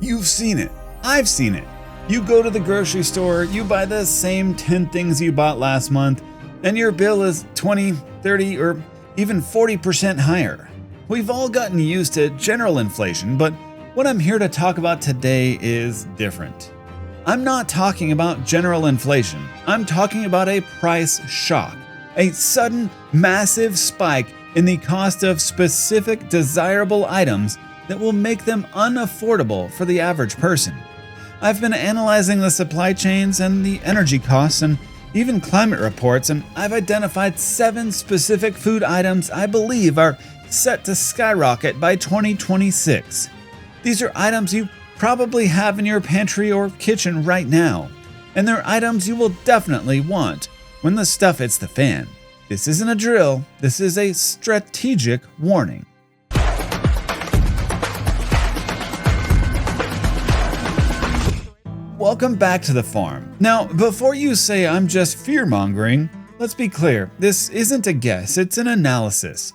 You've seen it. I've seen it. You go to the grocery store, you buy the same 10 things you bought last month, and your bill is 20, 30, or even 40% higher. We've all gotten used to general inflation, but what I'm here to talk about today is different. I'm not talking about general inflation. I'm talking about a price shock, a sudden, massive spike in the cost of specific desirable items that will make them unaffordable for the average person. I've been analyzing the supply chains and the energy costs and even climate reports, and I've identified 7 specific food items I believe are set to skyrocket by 2026. These are items you probably have in your pantry or kitchen right now, and they're items you will definitely want when the stuff hits the fan. This isn't a drill, this is a strategic warning. Welcome back to the farm. Now, before you say I'm just fear-mongering, let's be clear, this isn't a guess, it's an analysis.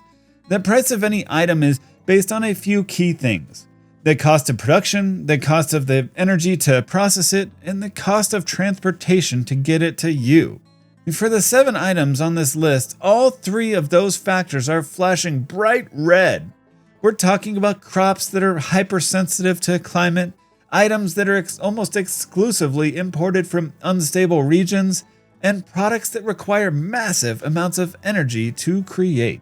The price of any item is based on a few key things: the cost of production, the cost of the energy to process it, and the cost of transportation to get it to you. For the 7 items on this list, all 3 of those factors are flashing bright red. We're talking about crops that are hypersensitive to climate, items that are almost exclusively imported from unstable regions, and products that require massive amounts of energy to create.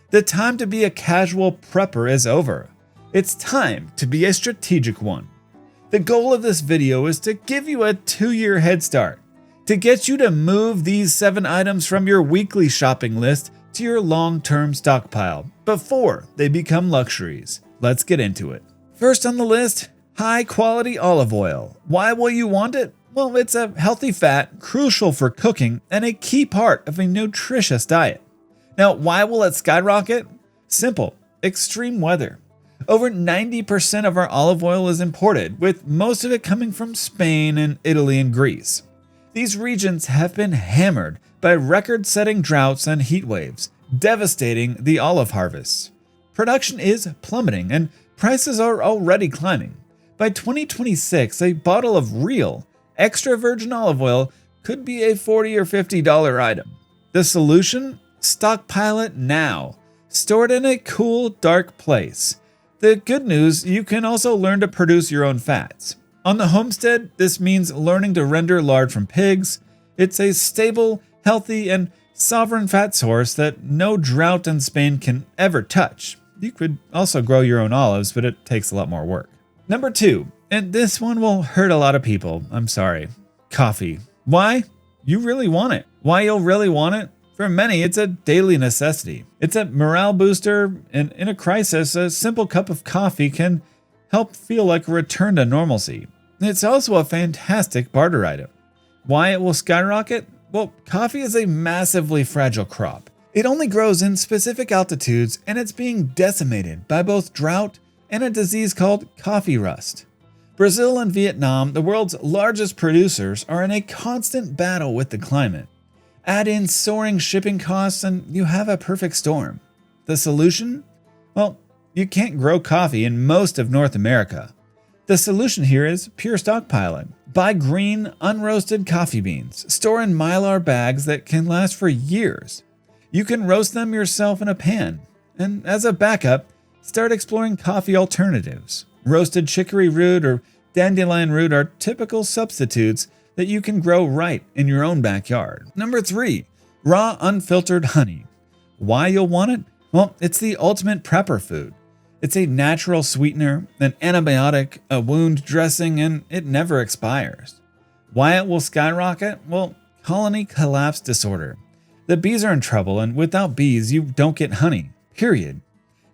The time to be a casual prepper is over. It's time to be a strategic one. The goal of this video is to give you a 2-year head start, to get you to move these 7 items from your weekly shopping list to your long-term stockpile before they become luxuries. Let's get into it. First on the list, high-quality olive oil. Why will you want it? Well, it's a healthy fat, crucial for cooking, and a key part of a nutritious diet. Now, why will it skyrocket? Simple: extreme weather. Over 90% of our olive oil is imported, with most of it coming from Spain and Italy and Greece. These regions have been hammered by record-setting droughts and heat waves, devastating the olive harvests. Production is plummeting, and prices are already climbing. By 2026, a bottle of real, extra virgin olive oil could be a $40 or $50 item. The solution? Stockpile it now. Store it in a cool, dark place. The good news, you can also learn to produce your own fats. On the homestead, this means learning to render lard from pigs. It's a stable, healthy, and sovereign fat source that no drought in Spain can ever touch. You could also grow your own olives, but it takes a lot more work. Number 2, and this one will hurt a lot of people, I'm sorry. Coffee. Why? You really want it. Why you'll really want it? For many, it's a daily necessity. It's a morale booster, and in a crisis, a simple cup of coffee can help feel like a return to normalcy. It's also a fantastic barter item. Why it will skyrocket? Well, coffee is a massively fragile crop. It only grows in specific altitudes, and it's being decimated by both drought and a disease called coffee rust. Brazil and Vietnam, the world's largest producers, are in a constant battle with the climate. Add in soaring shipping costs and you have a perfect storm. The solution? Well, you can't grow coffee in most of North America. The solution here is pure stockpiling. Buy green, unroasted coffee beans. Store in Mylar bags that can last for years. You can roast them yourself in a pan. And as a backup, start exploring coffee alternatives. Roasted chicory root or dandelion root are typical substitutes that you can grow right in your own backyard. Number 3, raw unfiltered honey. Why you'll want it? Well, it's the ultimate prepper food. It's a natural sweetener, an antibiotic, a wound dressing, and it never expires. Why it will skyrocket? Well, colony collapse disorder. The bees are in trouble, and without bees, you don't get honey, period.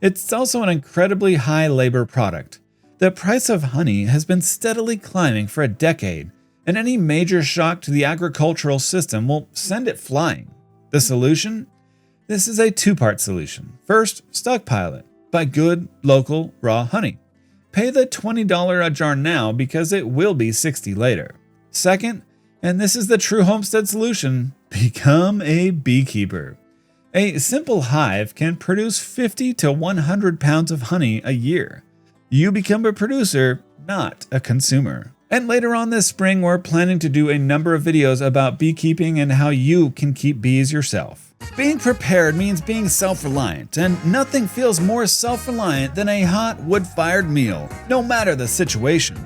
It's also an incredibly high labor product. The price of honey has been steadily climbing for a decade, and any major shock to the agricultural system will send it flying. The solution? This is a 2-part solution. First, stockpile it. Buy good, local, raw honey. Pay the $20 a jar now because it will be $60 later. Second, and this is the true homestead solution, become a beekeeper. A simple hive can produce 50 to 100 pounds of honey a year. You become a producer, not a consumer. And later on this spring, we're planning to do a number of videos about beekeeping and how you can keep bees yourself. Being prepared means being self-reliant, and nothing feels more self-reliant than a hot wood-fired meal, no matter the situation.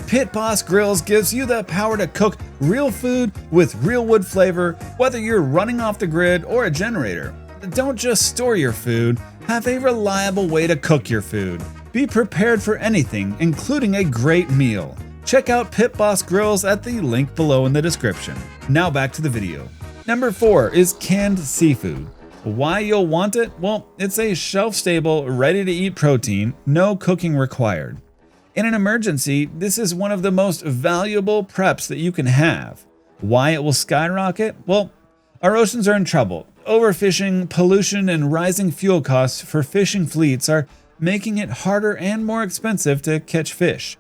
Pit Boss Grills gives you the power to cook real food with real wood flavor, whether you're running off the grid or a generator. Don't just store your food, have a reliable way to cook your food. Be prepared for anything, including a great meal. Check out Pit Boss Grills at the link below in the description. Now back to the video. Number 4 is canned seafood. Why you'll want it? Well, it's a shelf-stable, ready-to-eat protein, no cooking required. In an emergency, this is one of the most valuable preps that you can have. Why it will skyrocket? Well, our oceans are in trouble. Overfishing, pollution, and rising fuel costs for fishing fleets are making it harder and more expensive to catch fish.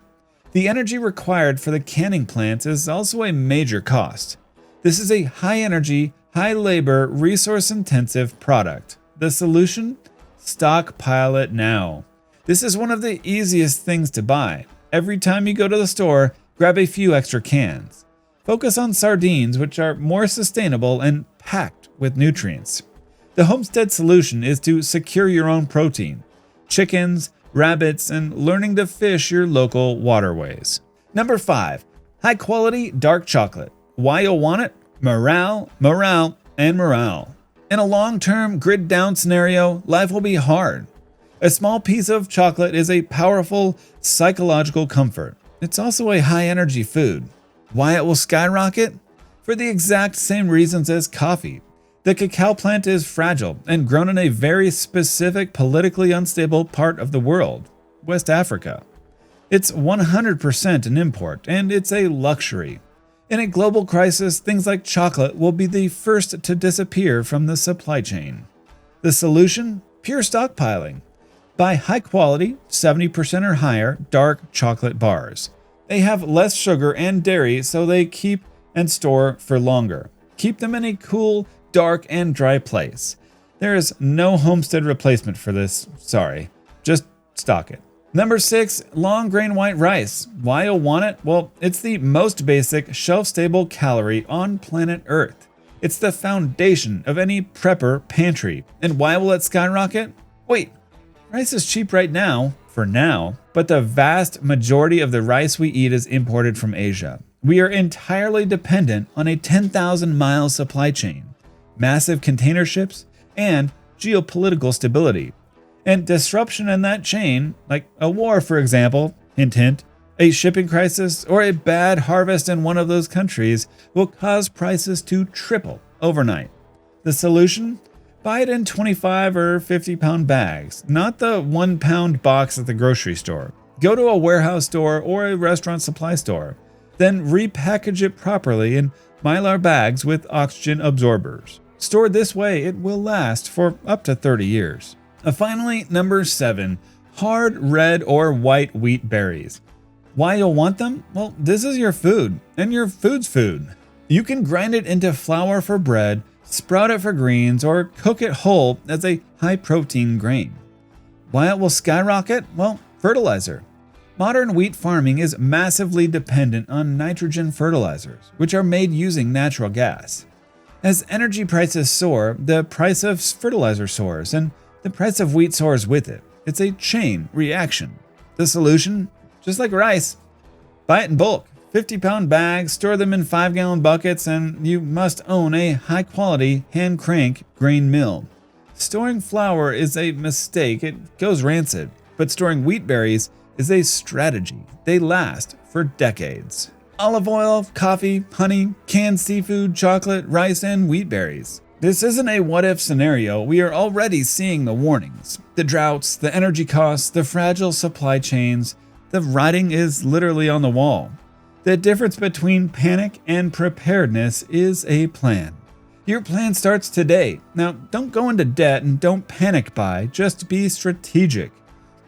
The energy required for the canning plants is also a major cost. This is a high-energy, high-labor, resource-intensive product. The solution? Stockpile it now. This is one of the easiest things to buy. Every time you go to the store, grab a few extra cans. Focus on sardines, which are more sustainable and packed with nutrients. The homestead solution is to secure your own protein. Chickens, rabbits, and learning to fish your local waterways. Number 5, high quality dark chocolate. Why you'll want it? Morale, morale, and morale. In a long-term grid down scenario, life will be hard. A small piece of chocolate is a powerful psychological comfort. It's also a high energy food. Why it will skyrocket? For the exact same reasons as coffee. The cacao plant is fragile and grown in a very specific politically unstable part of the world, West Africa. It's 100% an import, and it's a luxury. In a global crisis, things like chocolate will be the first to disappear from the supply chain. The solution? Pure stockpiling. Buy high quality, 70% or higher, dark chocolate bars. They have less sugar and dairy, so they keep and store for longer. Keep them in a cool, dark, and dry place. There is no homestead replacement for this, sorry. Just stock it. Number 6, long grain white rice. Why you'll want it? Well, it's the most basic, shelf-stable calorie on planet Earth. It's the foundation of any prepper pantry. And why will it skyrocket? Wait, rice is cheap right now, for now, but the vast majority of the rice we eat is imported from Asia. We are entirely dependent on a 10,000-mile supply chain, massive container ships, and geopolitical stability. And disruption in that chain, like a war for example, hint hint, a shipping crisis, or a bad harvest in one of those countries will cause prices to triple overnight. The solution? Buy it in 25 or 50 pound bags, not the 1 pound box at the grocery store. Go to a warehouse store or a restaurant supply store. Then repackage it properly in mylar bags with oxygen absorbers. Stored this way, it will last for up to 30 years. Finally, number 7, hard red or white wheat berries. Why you'll want them? Well, this is your food, and your food's food. You can grind it into flour for bread, sprout it for greens, or cook it whole as a high-protein grain. Why it will skyrocket? Well, fertilizer. Modern wheat farming is massively dependent on nitrogen fertilizers, which are made using natural gas. As energy prices soar, the price of fertilizer soars, and the price of wheat soars with it. It's a chain reaction. The solution? Just like rice. Buy it in bulk. 50-pound bags, store them in 5-gallon buckets, and you must own a high-quality hand-crank grain mill. Storing flour is a mistake. It goes rancid. But storing wheat berries is a strategy. They last for decades. Olive oil, coffee, honey, canned seafood, chocolate, rice, and wheat berries. This isn't a what-if scenario. We are already seeing the warnings. The droughts, the energy costs, the fragile supply chains. The writing is literally on the wall. The difference between panic and preparedness is a plan. Your plan starts today. Now, don't go into debt and don't panic buy, just be strategic.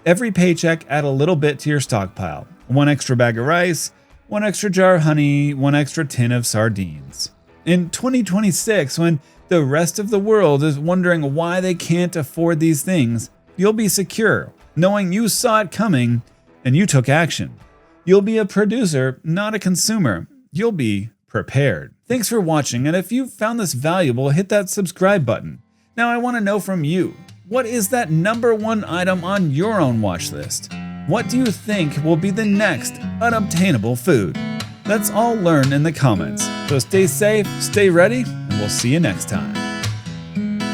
Every paycheck, add a little bit to your stockpile. 1 extra bag of rice, 1 extra jar of honey, 1 extra tin of sardines. In 2026, when the rest of the world is wondering why they can't afford these things, you'll be secure, knowing you saw it coming and you took action. You'll be a producer, not a consumer. You'll be prepared. Thanks for watching, and if you found this valuable, hit that subscribe button. Now I want to know from you, what is that #1 item on your own watch list? What do you think will be the next unobtainable food? Let's all learn in the comments. So stay safe, stay ready, and we'll see you next time.